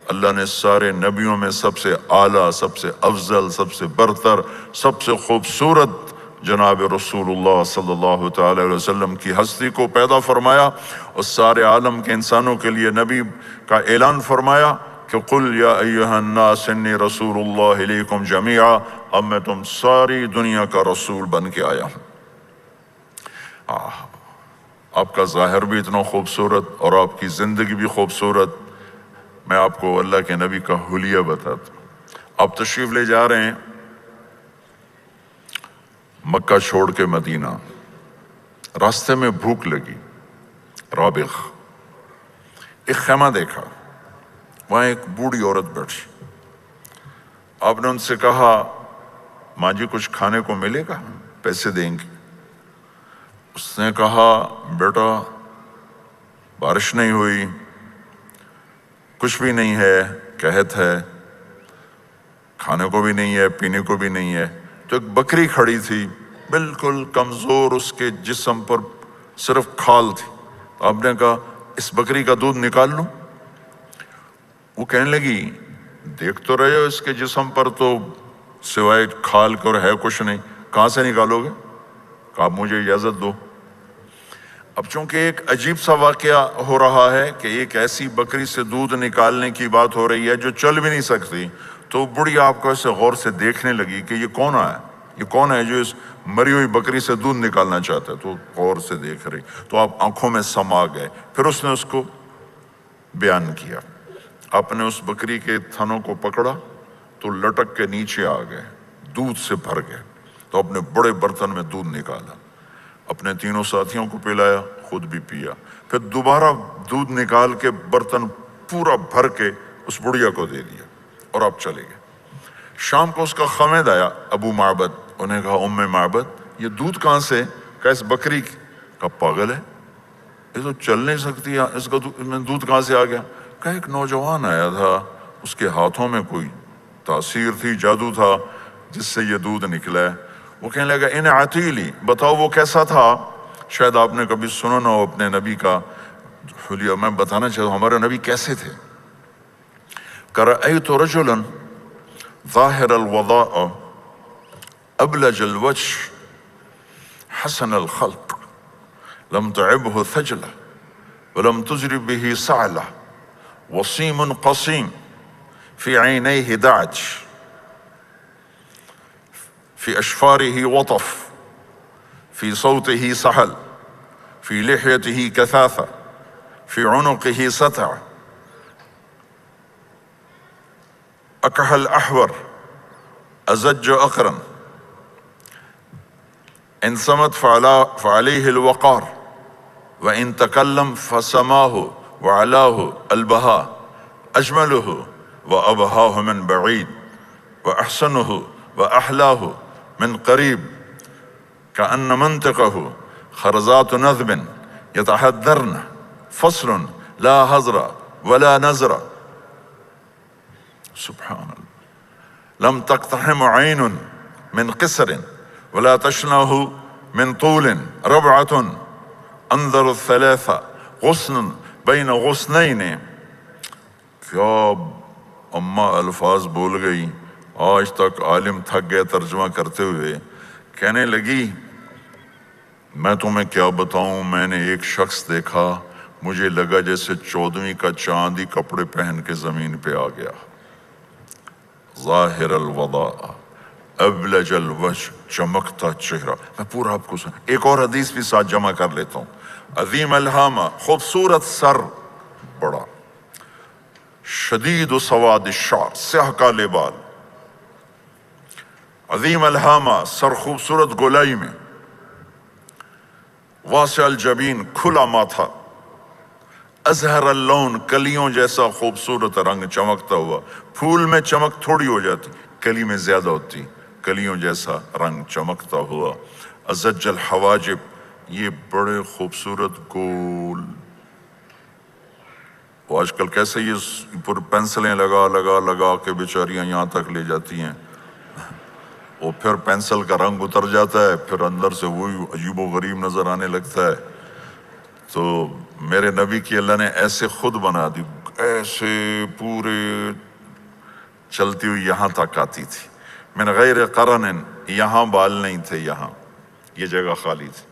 اللہ نے سارے نبیوں میں سب سے اعلیٰ، سب سے افضل، سب سے برتر، سب سے خوبصورت جناب رسول اللہ صلی اللہ تعالی علیہ وسلم کی ہستی کو پیدا فرمایا، اور سارے عالم کے انسانوں کے لیے نبی کا اعلان فرمایا کہ قل یا ایھا الناس انی رسول اللہ الیکم جمیعا، اب میں تم ساری دنیا کا رسول بن کے آیا ہوں۔ آپ کا ظاہر بھی اتنا خوبصورت اور آپ کی زندگی بھی خوبصورت۔ میں آپ کو اللہ کے نبی کا حلیہ بتاتا ہوں۔ آپ تشریف لے جا رہے ہیں مکہ چھوڑ کے مدینہ، راستے میں بھوک لگی، رابغ، ایک خیمہ دیکھا، وہاں ایک بوڑھی عورت بیٹھی۔ آپ نے ان سے کہا ماں جی کچھ کھانے کو ملے گا، پیسے دیں گے؟ اس نے کہا بیٹا بارش نہیں ہوئی، کچھ بھی نہیں ہے، قحط ہے، کھانے کو بھی نہیں ہے، پینے کو بھی نہیں ہے۔ تو ایک بکری کھڑی تھی، بالکل کمزور، اس کے جسم پر صرف کھال تھی۔ تو آپ نے کہا اس بکری کا دودھ نکال لوں؟ وہ کہنے لگی دیکھ تو رہے ہو اس کے جسم پر تو سوائے کھال کر ہے کچھ نہیں، کہاں سے نکالو گے؟ کہا مجھے اجازت دو۔ اب چونکہ ایک عجیب سا واقعہ ہو رہا ہے کہ ایک ایسی بکری سے دودھ نکالنے کی بات ہو رہی ہے جو چل بھی نہیں سکتی، تو بڑھی آپ کو ایسے غور سے دیکھنے لگی کہ یہ کون ہے، یہ کون ہے جو اس مری ہوئی بکری سے دودھ نکالنا چاہتا ہے؟ تو غور سے دیکھ رہی، تو آپ آنکھوں میں سما گئے۔ پھر اس نے اس کو بیان کیا۔ آپ نے اس بکری کے تھنوں کو پکڑا تو لٹک کے نیچے آ گئے، دودھ سے بھر گئے۔ تو اپنے بڑے برتن میں دودھ نکالا، اپنے تینوں ساتھیوں کو پلایا، خود بھی پیا، پھر دوبارہ دودھ نکال کے برتن پورا بھر کے اس بڑھیا کو دے دیا، اور آپ چلے گئے۔ شام کو اس کا خامد آیا، ابو معبد، انہیں کہا ام معبد یہ دودھ کہاں سے؟ کہا اس بکری کی۔ کہا پاگل ہے، یہ تو چل نہیں سکتی، اس کا دودھ کہاں سے آ گیا؟ کہا ایک نوجوان آیا تھا، اس کے ہاتھوں میں کوئی تاثیر تھی، جادو تھا، جس سے یہ دودھ نکلا ہے۔ وہ کہنے لگا ان عتیلی، بتاؤ وہ کیسا تھا؟ شاید آپ نے کبھی سنا نہ ہو اپنے نبی کا حلیہ، میں بتانا چاہتا ہوں ہمارے نبی کیسے تھے۔ رأیت رجلا ظاہر الوضاء ابلج الوجه حسن الخلق لم تعبه ثجلة ولم تجرب به صعلة وصيم قصيم في عينيه دعج في أشفاره وطف في صوته سحل في لحيته كثافة في عنقه ستع أكحل أحور أزج أقرن إن صمت فعليه الوقار وإن تكلم فسماه وعلاه البهاء أجمله وأبهاه من بعيد وأحسنه وأحلاه من قريب كأن منطقه خرزات نذب يتحذرن فصل لا هزر ولا نزر سبحان الله لم تقتحم عين من قصر ولا تشنه من طول ربعة انظر الثلاثة غصن بين غصنين۔ کیا اماں الفاظ بول گئی، آج تک عالم تھک گئے ترجمہ کرتے ہوئے، کہنے لگی میں تمہیں کیا بتاؤں، میں نے ایک شخص دیکھا، مجھے لگا جیسے 14ویں کا چاند ہی کپڑے پہن کے زمین پہ آ گیا۔ ظاہر الوضاء ابلج الوجه، چمکتا چہرہ۔ میں پورا آپ کو ایک اور حدیث بھی ساتھ جمع کر لیتا ہوں۔ عظیم الہامہ، خوبصورت سر، بڑا شدید سواد الشعر، سیاہ کالے بال، عظیم الہامہ، سر خوبصورت گولائی میں، واسع الجبین، کھلا ماتھا، ازہر اللون، کلیوں جیسا خوبصورت رنگ چمکتا ہوا۔ پھول میں چمک تھوڑی ہو جاتی، کلی میں زیادہ ہوتی، کلیوں جیسا رنگ چمکتا ہوا۔ ازج الحواجب، یہ بڑے خوبصورت گول، وہ آج کل کیسے یہ پر پینسلیں لگا لگا لگا کے بیچاریاں یہاں تک لے جاتی ہیں، وہ پھر پینسل کا رنگ اتر جاتا ہے، پھر اندر سے وہی عجیب و غریب نظر آنے لگتا ہے۔ تو میرے نبی کی اللہ نے ایسے خود بنا دی، ایسے پورے چلتی ہوئی یہاں تک آتی تھی. من غیر قرن، یہاں بال نہیں تھے، یہاں یہ جگہ خالی تھی.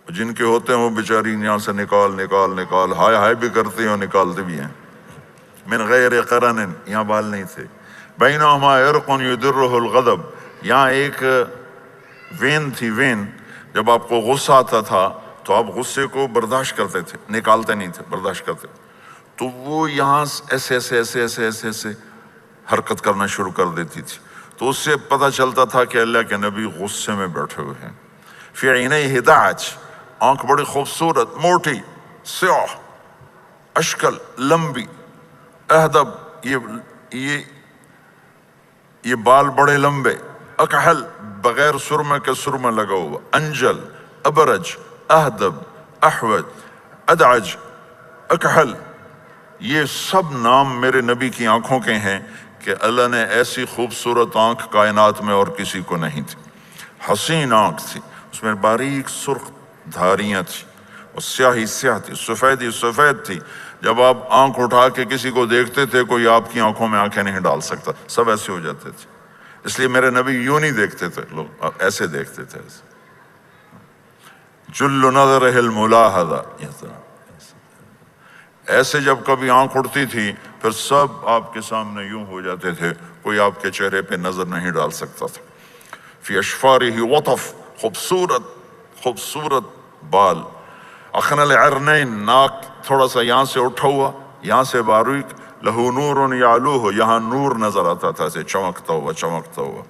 جن کے ہوتے ہیں وہ بیچاری یہاں سے نکال نکال نکال ہائے ہائے بھی کرتے ہیں اور نکالتے بھی ہیں. من غیر قرن، یہاں بال نہیں تھے. بینہما عرق یدرہ الغضب، یہاں ایک وین تھی. وین جب آپ کو غصہ آتا تھا تو آپ غصے کو برداشت کرتے تھے، نکالتے نہیں تھے، برداشت کرتے. تو وہ یہاں ایسے ایسے ایسے ایسے ایسے ایسے حرکت کرنا شروع کر دیتی تھی. تو اس سے پتہ چلتا تھا کہ اللہ کے نبی غصے میں بیٹھے ہوئے ہیں. فی عینیہ دعج، آنکھ بڑی خوبصورت، موٹی، سیاہ، اشکل، لمبی، اہدب، یہ بال بڑے لمبے، اکحل، بغیر سرمے کے سرمہ لگا ہوا، انجل، ابرج، اہدب، احوج، ادعج، اکحل، یہ سب نام میرے نبی کی آنکھوں کے ہیں کہ اللہ نے ایسی خوبصورت آنکھ کائنات میں اور کسی کو نہیں تھی. حسین آنکھ تھی، اس میں باریک سرخ دھاریاں تھی، اور سیاہی سیاہ تھی، سفیدی سفید تھی. جب آپ آنکھ اٹھا کے کسی کو دیکھتے تھے کوئی آپ کی آنکھوں میں آنکھیں نہیں ڈال سکتا، سب ایسے ہو جاتے تھے. اس لیے میرے نبی یوں نہیں دیکھتے تھے، لوگ ایسے دیکھتے تھے. جل نظرہ الملاحظہ، ایسے جب کبھی آنکھ اٹھتی تھی پھر سب آپ کے سامنے یوں ہو جاتے تھے، کوئی آپ کے چہرے پہ نظر نہیں ڈال سکتا تھا. فی اشفارہ وطف، خوبصورت خوبصورت بال. اخنل عرنین، ناک تھوڑا سا یہاں سے اٹھا ہوا، یہاں سے باریک. لہو نور یعلوہ، یہاں نور نظر آتا تھا ایسے چمکتا ہوا چمکتا ہوا.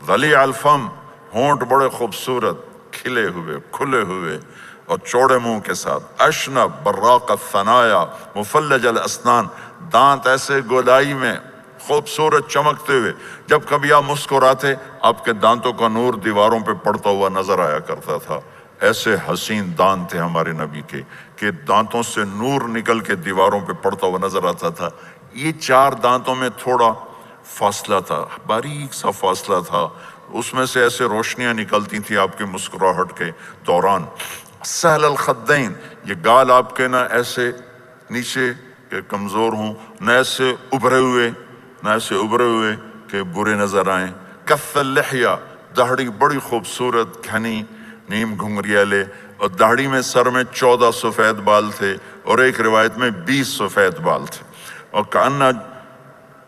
ضلیع الفم، ہونٹ بڑے خوبصورت، کھلے ہوئے کھلے ہوئے اور چوڑے منہ کے ساتھ. اشنب براق الثنایا مفلج الاسنان، دانت ایسے گودائی میں خوبصورت چمکتے ہوئے. جب کبھی آپ مسکراتے آپ کے دانتوں کا نور دیواروں پہ پڑتا ہوا نظر آیا کرتا تھا. ایسے حسین دانت تھے ہمارے نبی کے کہ دانتوں سے نور نکل کے دیواروں پہ پڑتا ہوا نظر آتا تھا. یہ 4 دانتوں میں تھوڑا فاصلہ تھا، باریک سا فاصلہ تھا، اس میں سے ایسے روشنیاں نکلتی تھیں آپ کی مسکراہٹ کے دوران. سہل الخدین، یہ گال آپ کے نہ ایسے نیچے کہ کمزور ہوں، نہ ایسے ابھرے ہوئے کہ برے نظر آئیں. کف اللحیہ، داڑھی بڑی خوبصورت گھنی نیم گھنگریالے، اور داڑھی میں سر میں 14 سفید بال تھے اور ایک روایت میں 20 سفید بال تھے. اور کأنہ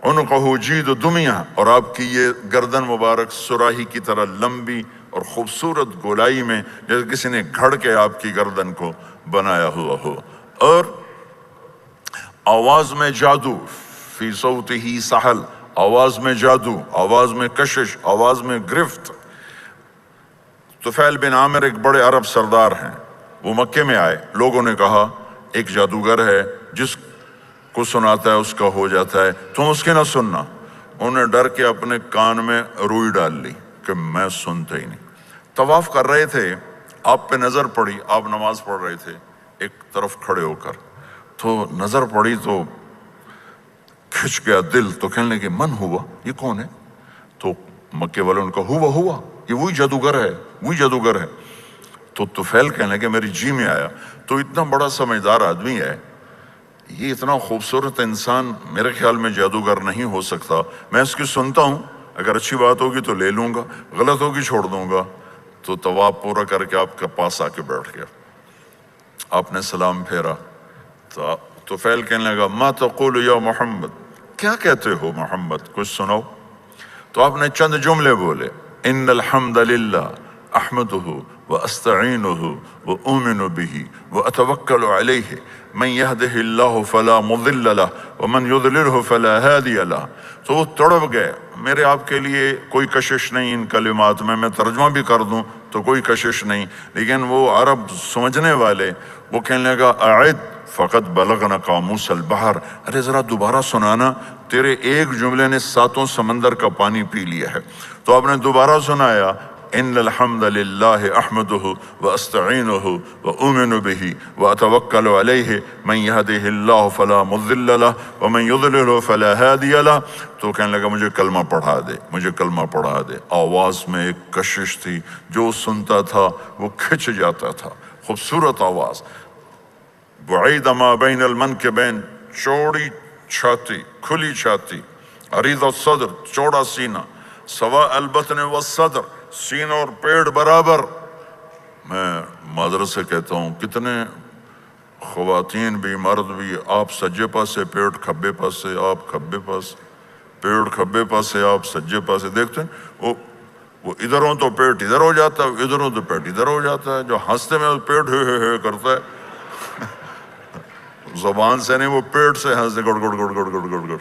عنقہ جید دمیہ، اور آپ کی یہ گردن مبارک سراہی کی طرح لمبی اور خوبصورت گولائی میں جیسے کسی نے گھڑ کے آپ کی گردن کو بنایا ہوا ہو. اور آواز میں جادو، فی صوتہ سحل، آواز میں جادو، آواز میں کشش، آواز میں گرفت. طفیل بن عامر ایک بڑے عرب سردار ہیں، وہ مکے میں آئے. لوگوں نے کہا ایک جادوگر ہے جس کو سناتا ہے اس کا ہو جاتا ہے، تم اس کے نہ سننا. انہوں نے ڈر کے اپنے کان میں روئی ڈال لی کہ میں سنتا ہی نہیں. طواف کر رہے تھے، آپ پہ نظر پڑی، آپ نماز پڑھ رہے تھے ایک طرف کھڑے ہو کر، تو نظر پڑی تو کھچ گیا دل. تو کہنے لگے من ہوا، یہ کون ہے؟ تو مکے والوں نے کہا ہوا یہ وہی جادوگر ہے. تو طفیل کہنے لگے میری جی میں آیا، تو اتنا بڑا سمجھدار آدمی ہے، یہ اتنا خوبصورت انسان میرے خیال میں جادوگر نہیں ہو سکتا. میں اس کی سنتا ہوں، اگر اچھی بات ہوگی تو لے لوں گا، غلط ہوگی چھوڑ دوں گا. تو طواف پورا کر کے آپ کے پاس آ کے بیٹھ گیا. آپ نے سلام پھیرا تو طفیل کہنے لگا ما تقول یا محمد، کیا کہتے ہو محمد، کچھ سناؤ. تو آپ نے چند جملے بولے، ان الحمد للہ احمدہ واستعینہ واؤمن بہ واتوکل علیہ من یہدہ اللہ فلا مضل لہ ومن یضللہ فلا ہادی لہ. تو وہ تڑپ گئے. میرے آپ کے لیے کوئی کشش نہیں ان کلمات میں ترجمہ بھی کر دوں تو کوئی کشش نہیں، لیکن وہ عرب سمجھنے والے وہ کہنے لگا اعد فقط بلغنا قاموس البحر، ارے ذرا دوبارہ سنانا، تیرے ایک جملے نے 7 سمندر کا پانی پی لیا ہے. تو آپ نے دوبارہ سنایا ان الحمد للہ احمدہ واستعینہ واؤمن بہ واتوکل علیہ من یہدہ اللہ فلا مضل لہ ومن یضللہ فلا ہادی لہ. تو کہنے لگا مجھے کلمہ پڑھا دے. آواز میں ایک کشش تھی، جو سنتا تھا وہ کھچ جاتا تھا. خوبصورت آواز. بعید ما بین المنکبین، چوڑی چھاتی، کھلی چھاتی، عریض الصدر، چوڑا سینہ، سوا البطن والصدر، سینہ اور پیٹ برابر۔ میں معذرت سے کہتا ہوں کتنے خواتین بھی مرد بھی، آپ سجے پاسے پیٹ کھبے پاسے، آپ کھبے پاسے پیٹ کھبے پاسے، آپ سجے پاسے، دیکھتے ہیں وہ ادھر ہوں تو پیٹ ادھر ہو جاتا ہے، ادھر ہوں تو پیٹ ادھر ہو جاتا ہے۔ جو ہنستے میں پیٹ ہے کرتا ہے، زبان سے نہیں، وہ پیٹ سے ہنستے گڑ گڑ گڑ گڑ گڑ گڑ گڑ۔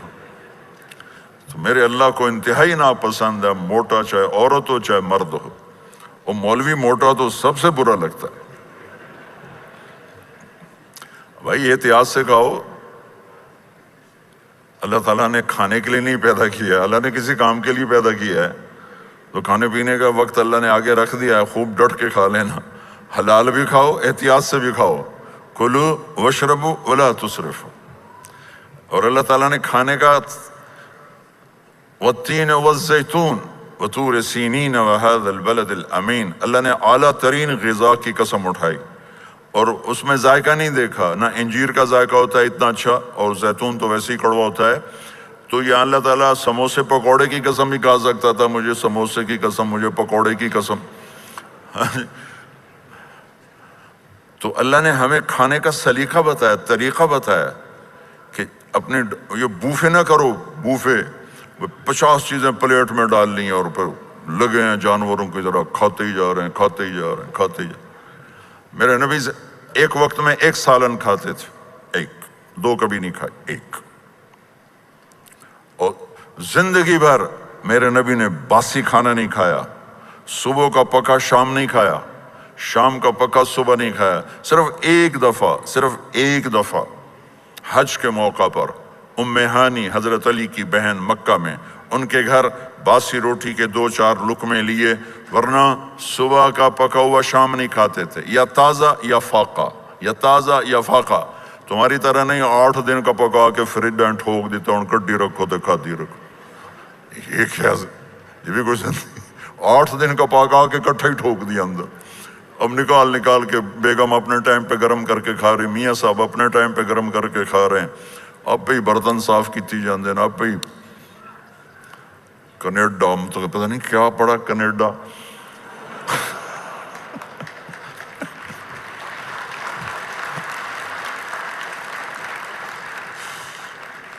تو میرے اللہ کو انتہائی ناپسند ہے موٹا، چاہے عورت ہو چاہے مرد ہو۔ اور مولوی موٹا تو سب سے برا لگتا ہے۔ بھائی احتیاط سے کھاؤ، اللہ تعالیٰ نے کھانے کے لیے نہیں پیدا کیا ہے، اللہ نے کسی کام کے لیے پیدا کیا ہے۔ تو کھانے پینے کا وقت اللہ نے آگے رکھ دیا ہے، خوب ڈٹ کے کھا لینا، حلال بھی کھاؤ احتیاط سے بھی کھاؤ، کلو واشربوا ولا تسرفوا۔ اور اللہ تعالیٰ نے کھانے کا والتین والزیتون وطور سینین وہذا البلد الامین، اللہ نے اعلیٰ ترین غذا کی قسم اٹھائی اور اس میں ذائقہ نہیں دیکھا، نہ انجیر کا ذائقہ ہوتا ہے اتنا اچھا، اور زیتون تو ویسے ہی کڑوا ہوتا ہے۔ تو یہ اللہ تعالیٰ سموسے پکوڑے کی قسم بھی کھا سکتا تھا، مجھے سموسے کی قسم، مجھے پکوڑے کی قسم۔ تو اللہ نے ہمیں کھانے کا سلیقہ بتایا، طریقہ بتایا کہ اپنے یہ بوفے نہ کرو، بوفے 50 چیزیں پلیٹ میں ڈال لی ہیں اور پھر لگے ہیں جانوروں کی طرح کھاتے ہی جا رہے ہیں، کھاتے ہی جا رہے ہیں، کھاتے ہی جا رہے ہیں۔ میرے نبی ایک وقت میں 1 سالن کھاتے تھے، 1 2 کبھی نہیں کھائے، 1۔ اور زندگی بھر میرے نبی نے باسی کھانا نہیں کھایا، صبح کا پکا شام نہیں کھایا، شام کا پکا صبح نہیں کھایا۔ صرف ایک دفعہ حج کے موقع پر ام ہانی حضرت علی کی بہن مکہ میں، ان کے گھر باسی روٹی کے 2-4 لقمے لیے، ورنہ صبح کا پکا ہوا شام نہیں کھاتے تھے، یا تازہ یا فاقہ، یا تازہ یا فاقہ۔ تمہاری طرح نہیں 8 دن کا پکا کے فریج میں ٹھوک دیتا ہوں، کڈی رکھو تو کھاتی رکھو۔ یہ کیا، یہ بھی کچھ نہیں، 8 دن کا پکا کے کٹھا ہی ٹھوک دیا اندر۔ اب نکال کے بیگم اپنے ٹائم پہ گرم کر کے کھا رہی، میاں صاحب اپنے ٹائم پہ گرم کر کے کھا رہے ہیں، اب پہ برتن صاف کیتی جاندے ہیں، اب پہ کینیڈا، تو پتہ نہیں کیا پڑا کینیڈا۔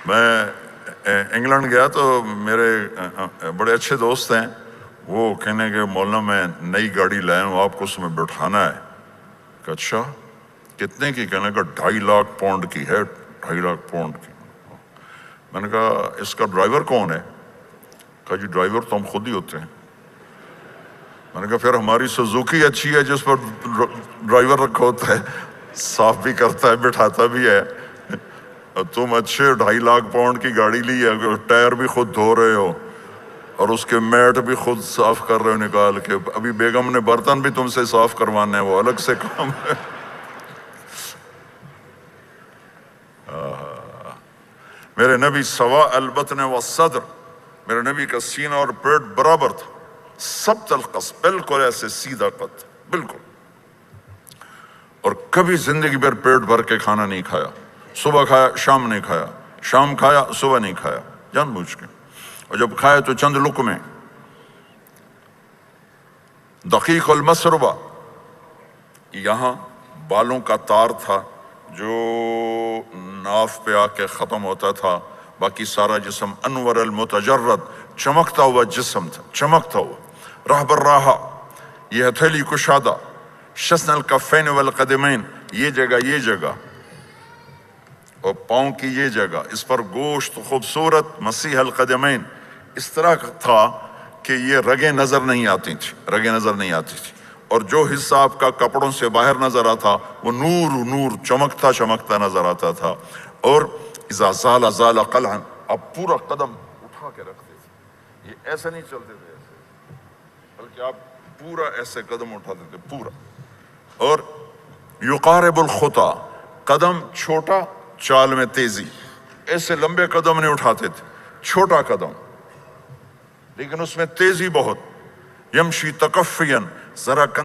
میں انگلینڈ گیا تو میرے بڑے اچھے دوست ہیں، وہ کہنے کہ مولانا میں نئی گاڑی لایا ہوں، آپ کو اس میں بٹھانا ہے۔ کہ اچھا کتنے کی؟ کہنے کا 2.5 لاکھ پاؤنڈ کی ہے، 2.5 لاکھ پاؤنڈ کی۔ میں نے کہا اس کا ڈرائیور کون ہے؟ کہا جی ڈرائیور تو ہم خود ہی ہوتے ہیں۔ میں نے کہا پھر ہماری سوزوکی اچھی ہے جس پر ڈرائیور رکھا ہوتا ہے، صاف بھی کرتا ہے بٹھاتا بھی ہے، تم اچھے 2.5 لاکھ پاؤنڈ کی گاڑی لی ہے، ٹائر بھی خود دھو رہے ہو اور اس کے میٹ بھی خود صاف کر رہے ہو نکال کے، ابھی بیگم نے برتن بھی تم سے صاف کروانا ہے، وہ الگ سے کام ہے۔ میرے نبی سوا البطن والصدر، میرے نبی کا سینہ اور پیٹ برابر تھا، سبط القصد، بالکل ایسے سیدھا قد، بالکل۔ اور کبھی زندگی بھر پیٹ بھر کے کھانا نہیں کھایا، صبح کھایا شام نہیں کھایا، شام کھایا صبح نہیں کھایا، جان بوجھ کے۔ اور جب کھائے تو چند لقمے۔ دقیق المسربہ، یہاں بالوں کا تار تھا جو ناف پہ آ کے ختم ہوتا تھا، باقی سارا جسم انور المتجرد، چمکتا ہوا جسم تھا، چمکتا ہوا۔ راہ بر راہا، یہ ہتھیلی کشادہ، شسن الکفین والقدمین، یہ جگہ اور پاؤں کی یہ جگہ، اس پر گوشت خوبصورت مسیح القدمین، اس طرح تھا کہ یہ رگیں نظر نہیں آتی تھی، اور جو حصہ آپ کا کپڑوں سے باہر نظر آتا وہ نور چمکتا نظر آتا تھا۔ اور اذا زال قلعا، آپ پورا قدم اٹھا کے رکھتے تھے، یہ ایسے نہیں چلتے تھے ایسے، بلکہ آپ پورا ایسے قدم اٹھاتے تھے پورا۔ اور یقارب الخطا، قدم چھوٹا چال میں تیزی، ایسے لمبے قدم نہیں اٹھاتے تھے، چھوٹا قدم لیکن اس میں تیزی بہت۔ یمشی تکفین، ذرا